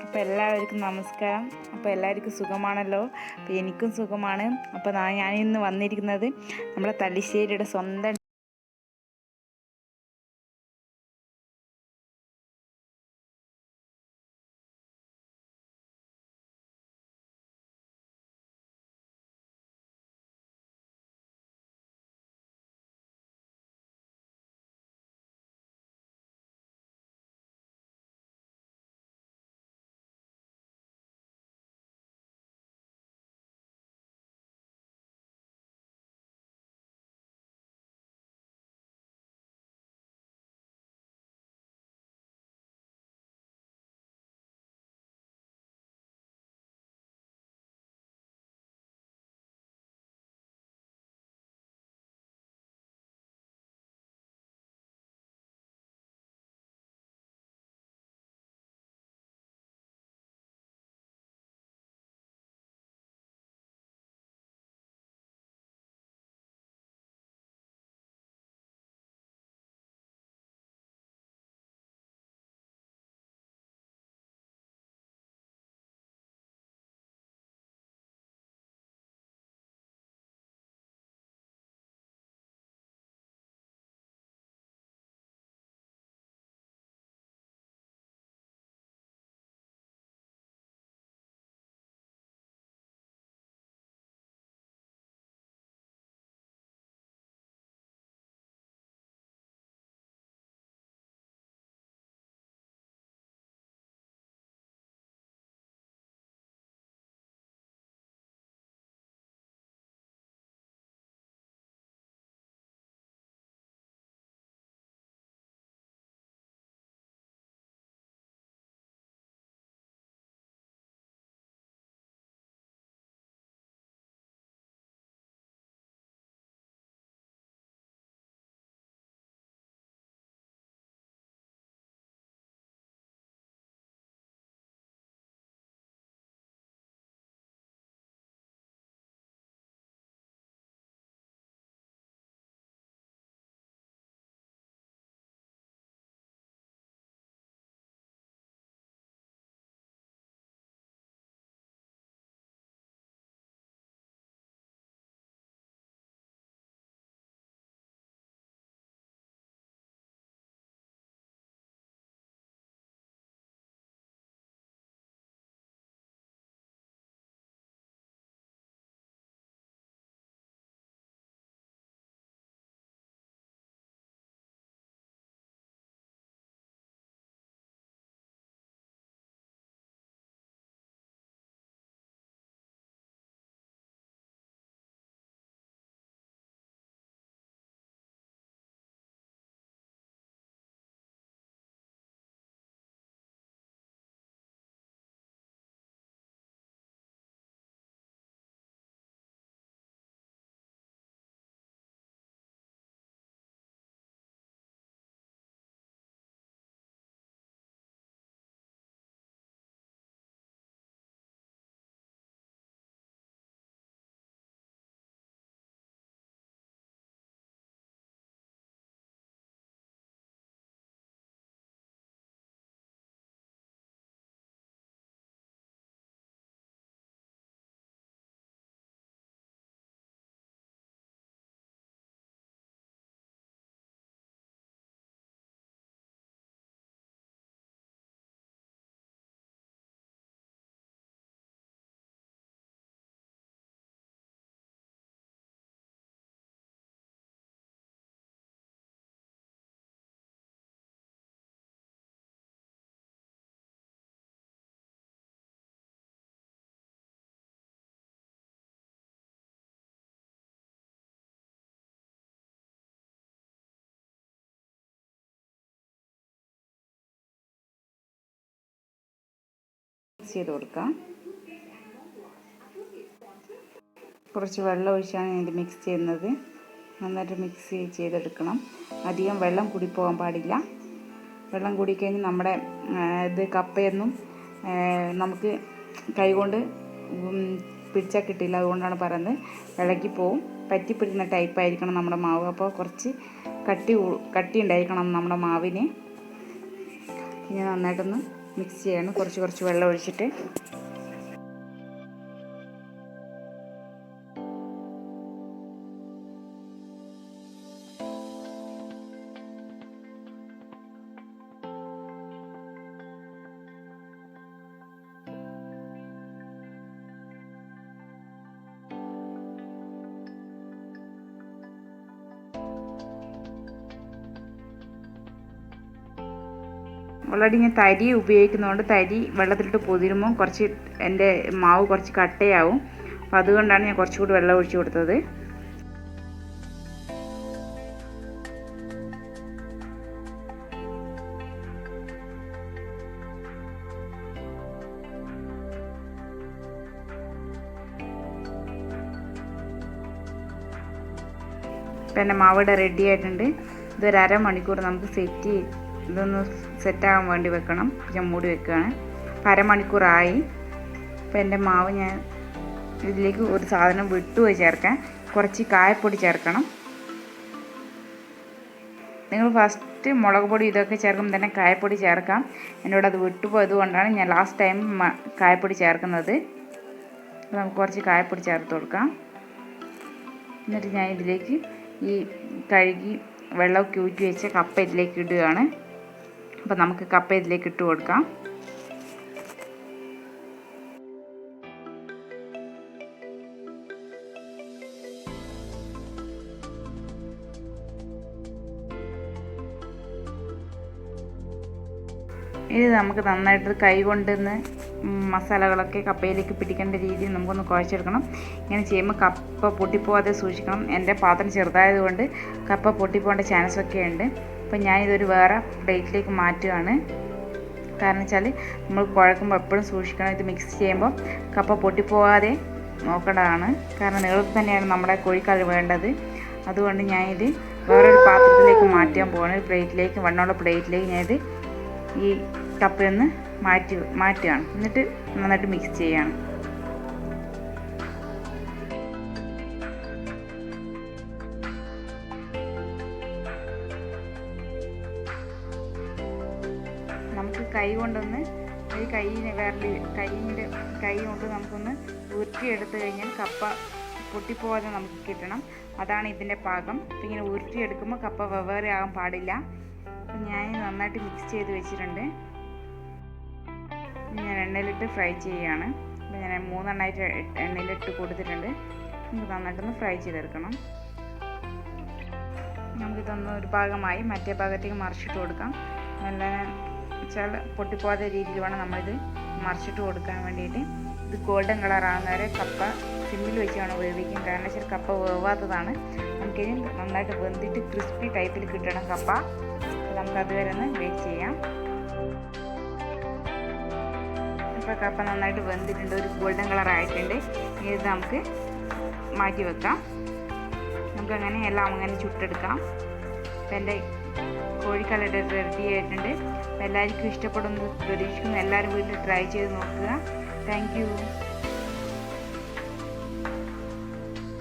അപ്പോൾ എല്ലാവർക്കും നമസ്കാരം. അപ്പോൾ എല്ലാവർക്കും സുഖമാണല്ലോ. അപ്പോൾ എനിക്കും സുഖമാണ്. അപ്പോൾ ഞാനിന്ന് വന്നിരിക്കുന്നത് നമ്മുടെ തലശ്ശേരിയുടെ സ്വന്തം മിക്സ് ചെയ്ത് കൊടുക്കാം. കുറച്ച് വെള്ളം ഒഴിച്ചാണ് ഇത് മിക്സ് ചെയ്യുന്നത്. നന്നായിട്ട് മിക്സ് ചെയ്തെടുക്കണം. അധികം വെള്ളം കൂടിപ്പോകാൻ പാടില്ല. വെള്ളം കൂടിക്കഴിഞ്ഞ് നമ്മുടെ ഇത് കപ്പയൊന്നും നമുക്ക് കൈകൊണ്ട് പിടിച്ചാൽ കിട്ടില്ല. അതുകൊണ്ടാണ് പറയുന്നത് ഇളകി പോവും. പറ്റിപ്പിടിക്കുന്ന ടൈപ്പായിരിക്കണം നമ്മുടെ മാവ്. അപ്പോൾ കുറച്ച് കട്ടി ഉണ്ടായിരിക്കണം നമ്മുടെ മാവിന്. ഇനി നന്നായിട്ടൊന്ന് മിക്സ് ചെയ്യണം കുറച്ച് വെള്ളം ഒഴിച്ചിട്ട്. ഓൾറെഡി ഞാൻ തരി ഉപയോഗിക്കുന്നതുകൊണ്ട് തരി വെള്ളത്തിലിട്ട് പൊതിരുമ്പോൾ കുറച്ച് എൻ്റെ മാവ് കുറച്ച് കട്ടയാവും. അപ്പോൾ അതുകൊണ്ടാണ് ഞാൻ കുറച്ചുകൂടി വെള്ളം ഒഴിച്ച് കൊടുത്തത്. ഇപ്പം എൻ്റെ മാവിടെ റെഡി ആയിട്ടുണ്ട്. ഇതൊരു അരമണിക്കൂർ നമുക്ക് ഇതൊന്ന് സെറ്റാകാൻ വേണ്ടി വെക്കണം. ഞാൻ മൂടി വെക്കുകയാണ്. അരമണിക്കൂറായി. അപ്പോൾ എൻ്റെ മാവ് ഞാൻ ഇതിലേക്ക് ഒരു സാധനം വിട്ടുപോയി ചേർക്കാൻ. കുറച്ച് കായപ്പൊടി ചേർക്കണം. നിങ്ങൾ ഫസ്റ്റ് മുളക് പൊടി ഇതൊക്കെ ചേർക്കുമ്പോൾ തന്നെ കായപ്പൊടി ചേർക്കാം. എന്നോട് അത് വിട്ടുപോയത് കൊണ്ടാണ് ഞാൻ ലാസ്റ്റ് ടൈം കായപ്പൊടി ചേർക്കുന്നത്. അപ്പോൾ നമുക്ക് കുറച്ച് കായപ്പൊടി ചേർത്ത് കൊടുക്കാം. എന്നിട്ട് ഞാൻ ഇതിലേക്ക് ഈ കഴുകി വെള്ളമൊക്കെ ഊറ്റി വെച്ച കപ്പ ഇതിലേക്ക് ഇടുകയാണ്. അപ്പോൾ നമുക്ക് കപ്പ ഇതിലേക്ക് ഇട്ട് കൊടുക്കാം. ഇത് നമുക്ക് നന്നായിട്ട് കൈ കൊണ്ടുവന്ന് മസാലകളൊക്കെ കപ്പയിലേക്ക് പിടിക്കേണ്ട രീതിയിൽ നമുക്കൊന്ന് കുഴച്ചെടുക്കണം. ഇങ്ങനെ ചെയ്യുമ്പോൾ കപ്പ പൊട്ടിപ്പോവാതെ സൂക്ഷിക്കണം. എൻ്റെ പാത്രം ചെറുതായതുകൊണ്ട് കപ്പ പൊട്ടിപ്പോകേണ്ട ചാൻസൊക്കെ ഉണ്ട്. അപ്പോൾ ഞാനിതൊരു വേറെ പ്ലേറ്റിലേക്ക് മാറ്റുകയാണ്. കാരണം വെച്ചാൽ നമ്മൾ കുഴക്കുമ്പോൾ എപ്പോഴും സൂക്ഷിക്കണം. ഇത് മിക്സ് ചെയ്യുമ്പോൾ കപ്പ പൊട്ടിപ്പോകാതെ നോക്കേണ്ടതാണ്. കാരണം നീളത്തിൽ തന്നെയാണ് നമ്മുടെ കോഴിക്കാൽ വേണ്ടത്. അതുകൊണ്ട് ഞാനിത് വേറൊരു പാത്രത്തിലേക്ക് മാറ്റാൻ പോവാണ്. ഒരു പ്ലേറ്റിലേക്ക് വണ്ണമുള്ള പ്ലേറ്റിലേക്ക് ഞാനിത് ഈ കപ്പയൊന്ന് മാറ്റുകയാണ്. എന്നിട്ട് നന്നായിട്ട് മിക്സ് ചെയ്യുകയാണ്. നമുക്ക് കൈ കൊണ്ടൊന്ന് ഈ കൈ കൊണ്ട് നമുക്കൊന്ന് ഉരുട്ടിയെടുത്ത് കഴിഞ്ഞാൽ കപ്പ പൊട്ടിപ്പോകാതെ നമുക്ക് കിട്ടണം. അതാണ് ഇതിൻ്റെ പാകം. അപ്പം ഇങ്ങനെ ഉരുട്ടിയെടുക്കുമ്പോൾ കപ്പ വെവ്വേറെ ആകാൻ പാടില്ല. അപ്പം ഞാൻ നന്നായിട്ട് മിക്സ് ചെയ്ത് വെച്ചിട്ടുണ്ട്. ഞാൻ എണ്ണയിലിട്ട് ഫ്രൈ ചെയ്യുകയാണ്. അപ്പം ഞാൻ 3 എണ്ണമായിട്ട് എണ്ണയിലിട്ട് കൊടുത്തിട്ടുണ്ട്. നമുക്ക് നന്നായിട്ടൊന്ന് ഫ്രൈ ചെയ്തെടുക്കണം. നമുക്കിതൊന്ന് ഒരു ഭാഗമായി മറ്റേ ഭാഗത്തേക്ക് മറിച്ചിട്ട് കൊടുക്കാം. നല്ല വെച്ചാൽ പൊട്ടിപ്പോകാത്ത രീതിയിൽ വേണം നമ്മളിത് മറിച്ചിട്ട് കൊടുക്കാൻ വേണ്ടിയിട്ട്. ഇത് ഗോൾഡൻ കളറാകുന്നവരെ കപ്പ സിമ്മിൽ വെച്ച് വേണം വേവിക്കും. കാരണം വെച്ചാൽ കപ്പ വേവാത്തതാണ്. നമുക്കിനി നന്നായിട്ട് വെന്തിട്ട് ക്രിസ്പി ടൈപ്പിൽ കിട്ടണം കപ്പ. നമുക്കതുവരെ ഒന്ന് വെയിറ്റ് ചെയ്യാം. ഇപ്പോൾ കപ്പ നന്നായിട്ട് വെന്തിട്ടുണ്ട്. ഒരു ഗോൾഡൻ കളറായിട്ടുണ്ട്. ഇത് നമുക്ക് മാറ്റി വെക്കാം. നമുക്കങ്ങനെ എല്ലാം അങ്ങനെ ചുട്ടെടുക്കാം. അപ്പം എൻ്റെ കോഴിക്കലയുടെ റെഡി ആയിട്ടുണ്ട്. എല്ലാവർക്കും ഇഷ്ടപ്പെടുമെന്ന് പ്രതീക്ഷിക്കുന്നു. എല്ലാവരും വീട്ടിൽ ട്രൈ ചെയ്ത് നോക്കുക. Thank you.